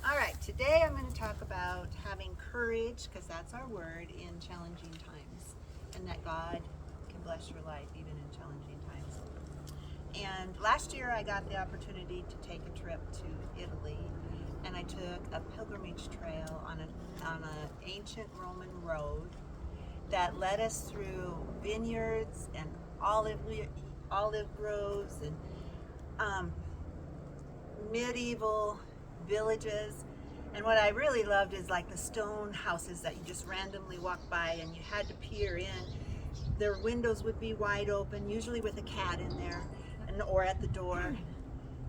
All right, today I'm going to talk about having courage, because that's our word, in challenging times, and that God can bless your life even in challenging times. And last year I got the opportunity to take a trip to Italy, and I took a pilgrimage trail on an ancient Roman road that led us through vineyards and olive groves and um, medieval villages. And what I really loved is like the stone houses that you just randomly walk by and you had to peer in. Their windows would be wide open, usually with a cat in there, or at the door,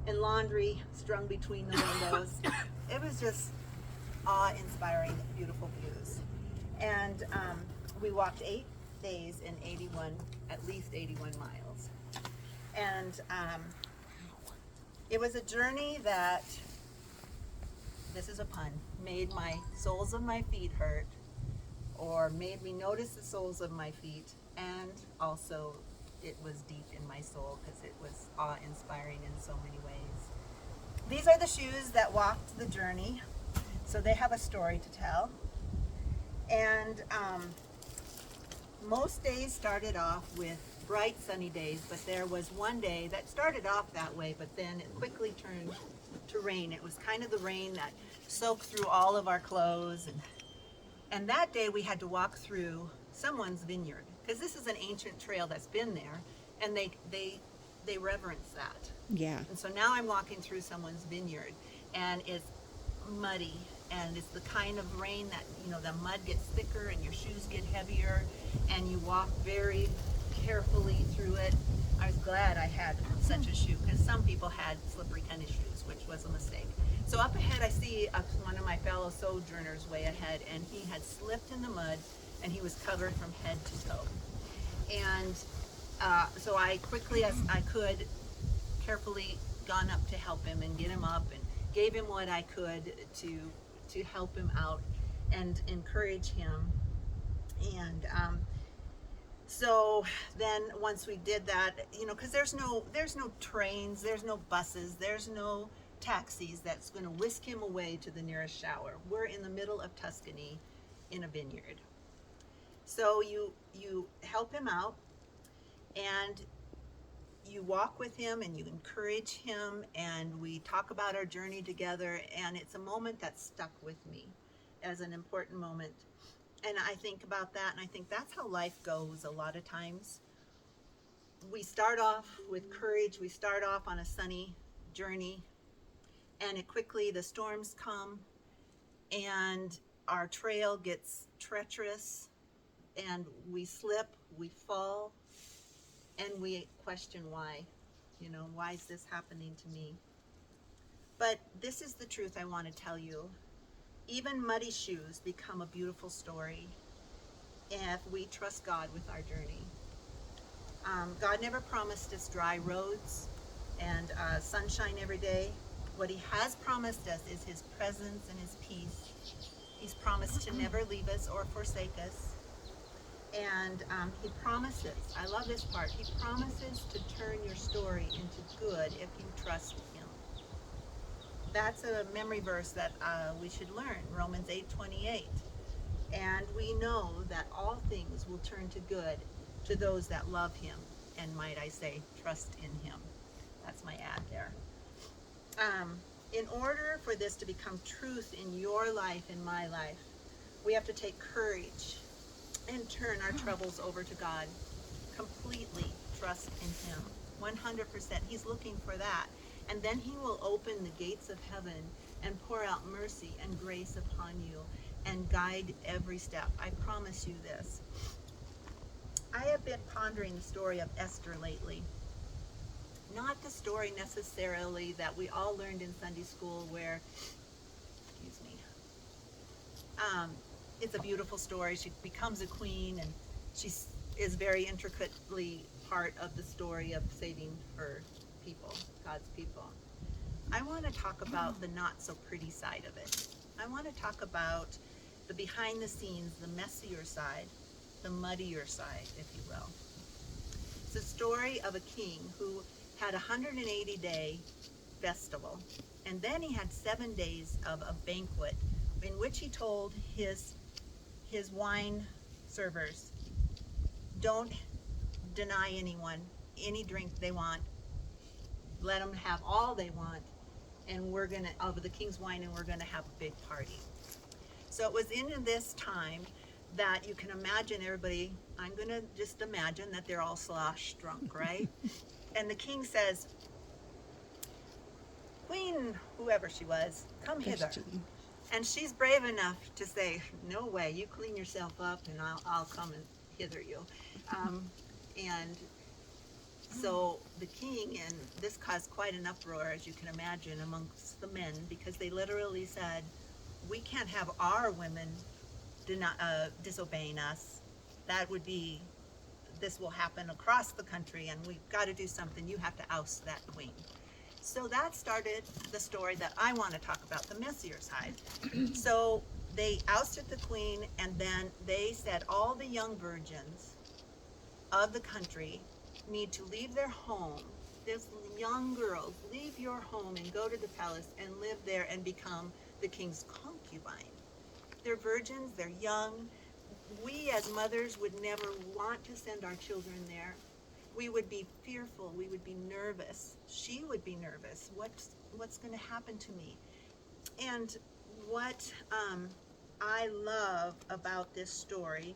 and laundry strung between the windows. It was just awe-inspiring, beautiful views. And we walked 8 days in at least 81 miles. And it was a journey that, this is a pun, made my soles of my feet hurt, or made me notice the soles of my feet, and also it was deep in my soul because it was awe-inspiring in so many ways. These are the shoes that walked the journey, so they have a story to tell. And most days started off with bright sunny days, but there was one day that started off that way, but then it quickly turned to rain. It was kind of the rain that soaked through all of our clothes, and that day we had to walk through someone's vineyard, because this is an ancient trail that's been there, and they reverence that. Yeah. And so now I'm walking through someone's vineyard, and it's muddy, and it's the kind of rain that, the mud gets thicker and your shoes get heavier, and you walk very carefully through it. I was glad I had such a shoe, because some people had slippery tennis shoes, which was a mistake. So up ahead I see one of my fellow sojourners way ahead, and he had slipped in the mud, and he was covered from head to toe. And so I quickly, as I could, carefully gone up to help him and get him up, and gave him what I could to help him out and encourage him. And so then once we did that, because there's no trains, there's no buses, there's no taxis that's going to whisk him away to the nearest shower. We're in the middle of Tuscany in a vineyard. So you help him out, and you walk with him, and you encourage him, and we talk about our journey together, and it's a moment that stuck with me as an important moment. And I think about that, and I think that's how life goes a lot of times. We start off with courage, we start off on a sunny journey, and the storms come, and our trail gets treacherous, and we slip, we fall, and we question why. Why is this happening to me? But this is the truth I want to tell you. Even muddy shoes become a beautiful story if we trust God with our journey. God never promised us dry roads and sunshine every day. What he has promised us is his presence and his peace. He's promised to never leave us or forsake us. And he promises, I love this part, he promises to turn your story into good if you trust him. That's a memory verse that we should learn, Romans 8:28. And we know that all things will turn to good to those that love him, and might I say, trust in him. That's my ad there. In order for this to become truth in your life, in my life, we have to take courage and turn our troubles over to God. Completely trust in him. 100%. He's looking for that. And then he will open the gates of heaven and pour out mercy and grace upon you and guide every step. I promise you this. I have been pondering the story of Esther lately. Not the story necessarily that we all learned in Sunday school where, excuse me, it's a beautiful story. She becomes a queen, and she is very intricately part of the story of saving her people, God's people. I want to talk about the not so pretty side of it. I want to talk about the behind the scenes, the messier side, the muddier side, if you will. It's a story of a king who had a 180-day festival And then he had 7 days of a banquet in which he told his wine servers, don't deny anyone any drink they want. Let them have all they want, and we're gonna of the king's wine, and we're gonna have a big party. So it was in this time that you can imagine everybody. I'm gonna just imagine that they're all slosh drunk, right? And the king says, Queen, whoever she was, come hither. And she's brave enough to say, no way, you clean yourself up and I'll come and hither you. And so the king, and this caused quite an uproar, as you can imagine, amongst the men, because they literally said, we can't have our women disobeying us. That would be, this will happen across the country, and we've got to do something. You have to oust that queen. So that started the story that I want to talk about, the messier side. So they ousted the queen, and then they said all the young virgins of the country need to leave their home. These young girls, leave your home and go to the palace and live there and become the king's concubine. They're virgins, they're young. We as mothers would never want to send our children there. We would be fearful, we would be nervous. She would be nervous. What's going to happen to me? And what I love about this story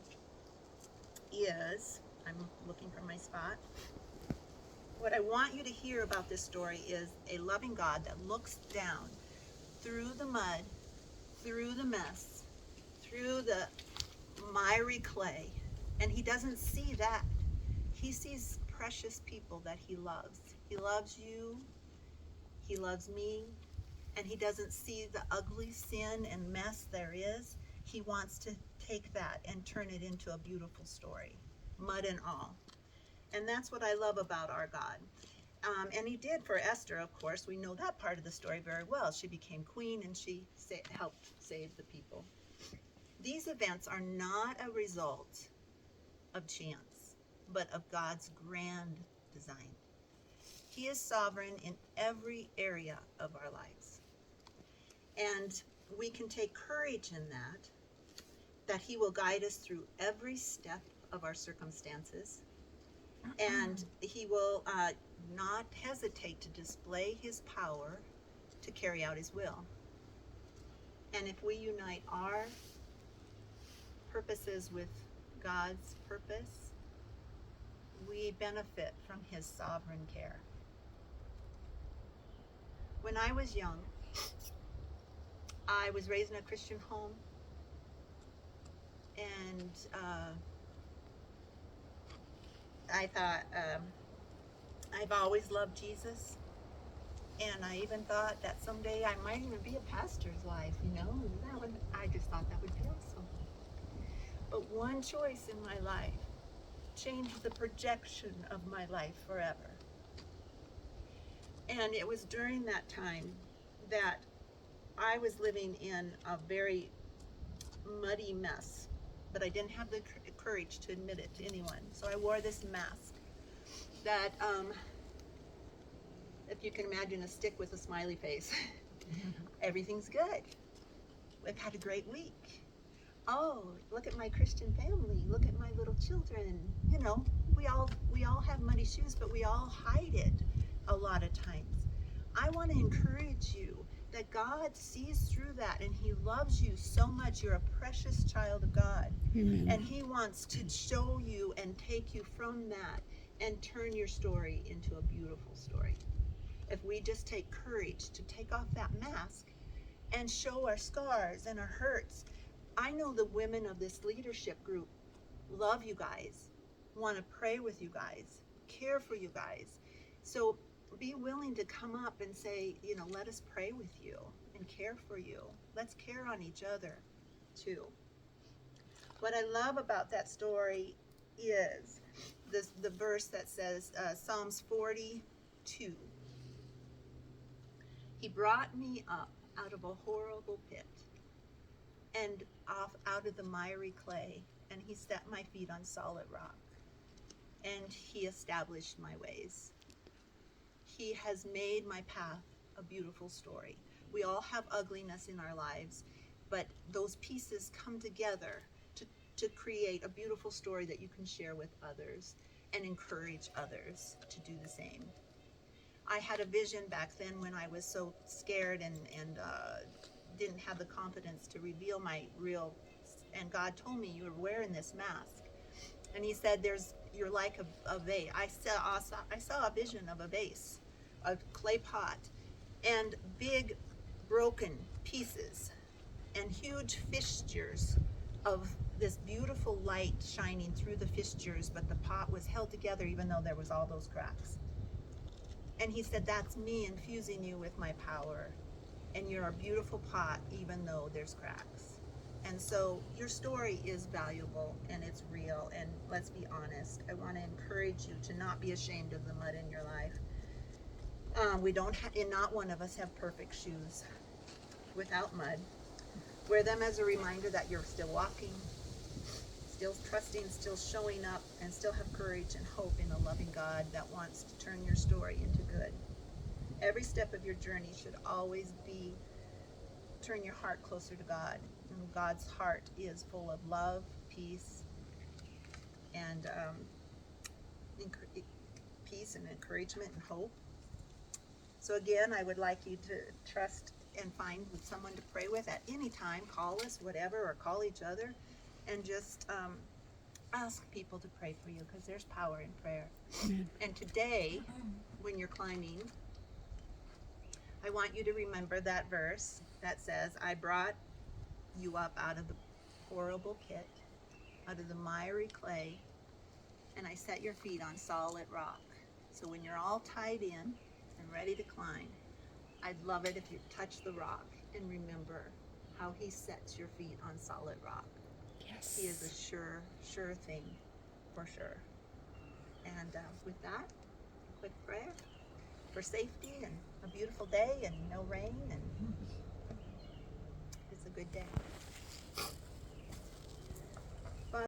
is, I'm looking for my spot. What I want you to hear about this story is a loving God that looks down through the mud, through the mess, through the miry clay, and he doesn't see that. He sees precious people that he loves. He loves you, he loves me, and he doesn't see the ugly sin and mess there is. He wants to take that and turn it into a beautiful story, mud and all. And that's what I love about our God. And he did for Esther, of course. We know that part of the story very well. She became queen, and she helped save the people. These events are not a result of chance, but of God's grand design. He is sovereign in every area of our lives. And we can take courage in that he will guide us through every step of our circumstances. And he will not hesitate to display his power to carry out his will. And if we unite our purposes with God's purpose, we benefit from his sovereign care. When I was young, I was raised in a Christian home, and I thought, I've always loved Jesus, and I even thought that someday I might even be a pastor's wife, I just thought that would be awesome. But one choice in my life changed the projection of my life forever. And it was during that time that I was living in a very muddy mess, but I didn't have the courage to admit it to anyone. So I wore this mask that, if you can imagine a stick with a smiley face, everything's good. We've had a great week. Oh, look at my Christian family. Look at my little children. We all have muddy shoes, but we all hide it a lot of times. I want to encourage you that God sees through that, and he loves you so much. You're a precious child of God. Amen. And he wants to show you and take you from that and turn your story into a beautiful story. If we just take courage to take off that mask and show our scars and our hurts. I know the women of this leadership group love you guys, want to pray with you guys, care for you guys. So be willing to come up and say, let us pray with you and care for you. Let's care on each other too. What I love about that story is the verse that says, Psalms 42. He brought me up out of a horrible pit and out of the miry clay, and he set my feet on solid rock, and he established my ways. He has made my path a beautiful story. We all have ugliness in our lives, but those pieces come together to create a beautiful story that you can share with others and encourage others to do the same. I had a vision back then when I was so scared and didn't have the confidence to reveal my real, and God told me, you're wearing this mask. And he said, you're like a vase. I saw a vision of a vase, a clay pot, and big broken pieces and huge fixtures of this beautiful light shining through the fixtures, but the pot was held together even though there was all those cracks. And he said, that's me infusing you with my power, and you're a beautiful pot even though there's cracks. And so your story is valuable and it's real, and let's be honest. I want to encourage you to not be ashamed of the mud in your life. Not one of us have perfect shoes without mud. Wear them as a reminder that you're still walking, still trusting, still showing up, and still have courage and hope in a loving God that wants to turn your story into good. Every step of your journey should always be turn your heart closer to God. And God's heart is full of love, peace, and peace and encouragement and hope. So again, I would like you to trust and find someone to pray with at any time. Call us, whatever, or call each other, and just ask people to pray for you, because there's power in prayer. And today, when you're climbing, I want you to remember that verse that says, I brought you up out of the horrible pit, out of the miry clay, and I set your feet on solid rock. So when you're all tied in and ready to climb, I'd love it if you touch the rock and remember how he sets your feet on solid rock. Yes. He is a sure thing, for sure. And with that, a quick prayer for safety and a beautiful day and no rain, and it's a good day.